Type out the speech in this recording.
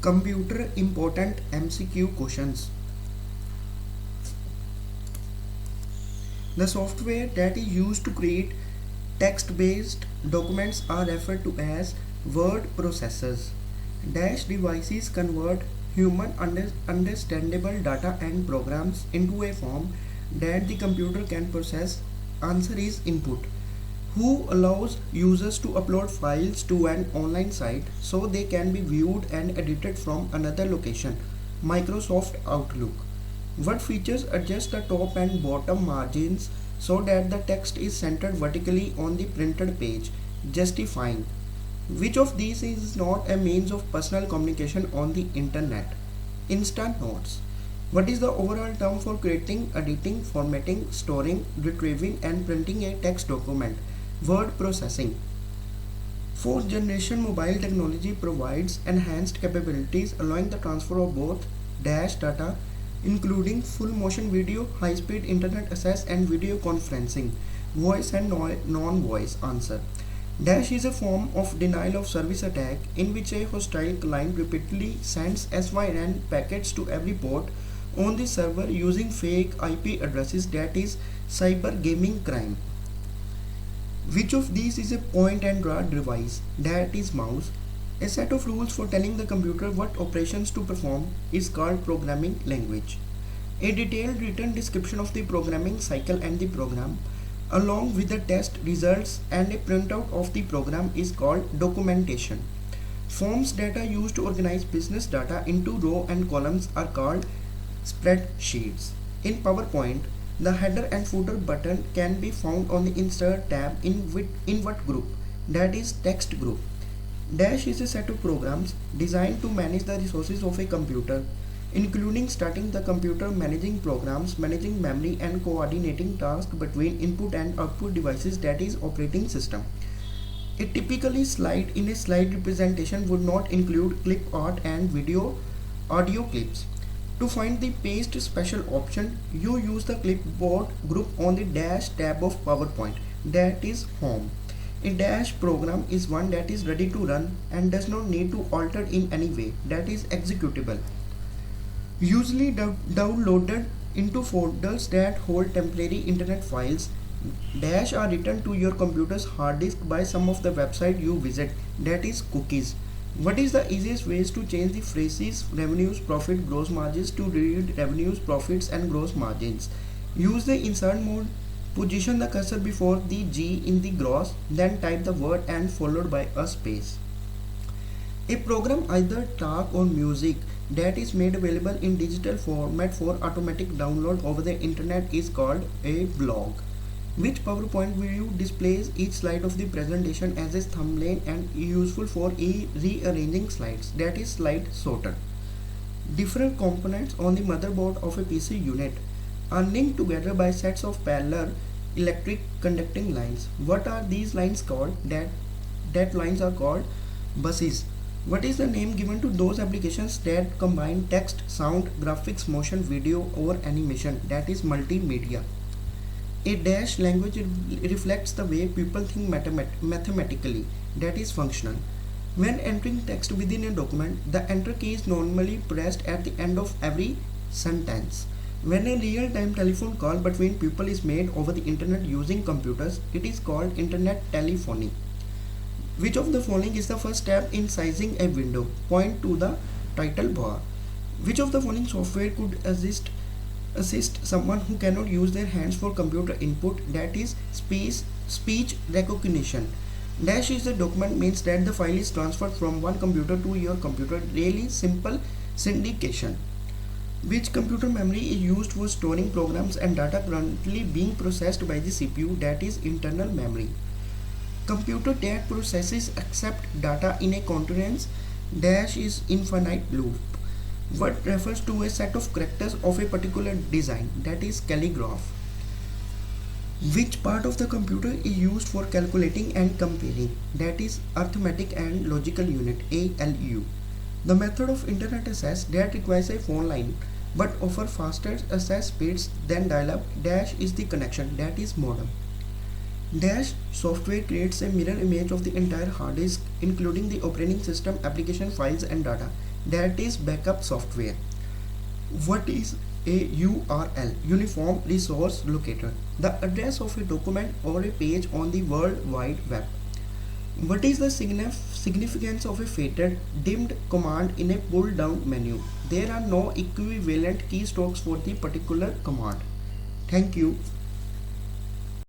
Computer important MCQ questions. The software that is used to create text-based documents are referred to as word processors. Dash devices convert human understandable data and programs into a form that the computer can process. Answer is input. Who allows users to upload files to an online site so they can be viewed and edited from another location. Microsoft Outlook. What features adjust the top and bottom margins so that the text is centered vertically on the printed page, justifying. Which of these is not a means of personal communication on the internet? Instant notes. What is the overall term for creating, editing, formatting, storing, retrieving and printing a text document? Word processing. Fourth generation mobile technology provides enhanced capabilities allowing the transfer of both dash data including full motion video, high speed internet access and video conferencing. Voice and non-voice. Answer. Dash is a form of denial of service attack in which a hostile client repeatedly sends SYN packets to every port on the server using fake IP addresses, that is cyber gaming crime. Which of these is a point and draw device? That is mouse. A set of rules for telling the computer what operations to perform is called programming language. A detailed written description of the programming cycle and the program along with the test results and a printout of the program is called documentation. Forms that are used to organize business data into rows and columns are called spreadsheets. In PowerPoint, the header and footer button can be found on the Insert tab in what group? That is text group. Dash is a set of programs designed to manage the resources of a computer, including starting the computer, managing programs, managing memory and coordinating tasks between input and output devices, that is operating system. A typically slide in a slide representation would not include clip art and audio clips. To find the paste special option, you use the clipboard group on the dash tab of PowerPoint, that is home. A dash program is one that is ready to run and does not need to alter in any way, that is executable. Usually downloaded into folders that hold temporary internet files. Dash are written to your computer's hard disk by some of the website you visit, that is cookies. What is the easiest ways to change the phrases revenues, profit, gross margins to read revenues, profits and gross margins? Use the insert mode. Position the cursor before the G in the gross, then type the word and followed by a space. A program, either talk or music, that is made available in digital format for automatic download over the internet is called a blog. Which PowerPoint view displays each slide of the presentation as a thumbnail and useful for rearranging slides, that is slide sorter. Different components on the motherboard of a PC unit are linked together by sets of parallel electric conducting lines. What are these lines called? That lines are called buses. What is the name given to those applications that combine text, sound, graphics, motion, video or animation, that is multimedia. A dash language reflects the way people think mathematically, that is functional. When entering text within a document, the enter key is normally pressed at the end of every sentence. When a real-time telephone call between people is made over the internet using computers, it is called internet telephony. Which of the following is the first step in sizing a window? Point to the title bar. Which of the following software could assist someone who cannot use their hands for computer input, that is speech recognition? Dash is the document means that the file is transferred from one computer to your computer, really simple syndication. Which computer memory is used for storing programs and data currently being processed by the CPU, that is internal memory. Computer that processes accept data in a continuous. Dash is infinite loop. What refers to a set of characters of a particular design, that is calligraph. Which part of the computer is used for calculating and comparing, that is arithmetic and logical unit, ALU. The method of internet access that requires a phone line but offer faster access speeds than dial-up, dash is the connection, that is modem. Dash software creates a mirror image of the entire hard disk including the operating system, application files and data. that is backup software. What is a URL? Uniform Resource Locator. The address of a document or a page on the World Wide Web. What is the significance of a faded dimmed command in a pull down menu? There are no equivalent keystrokes for the particular command. Thank you.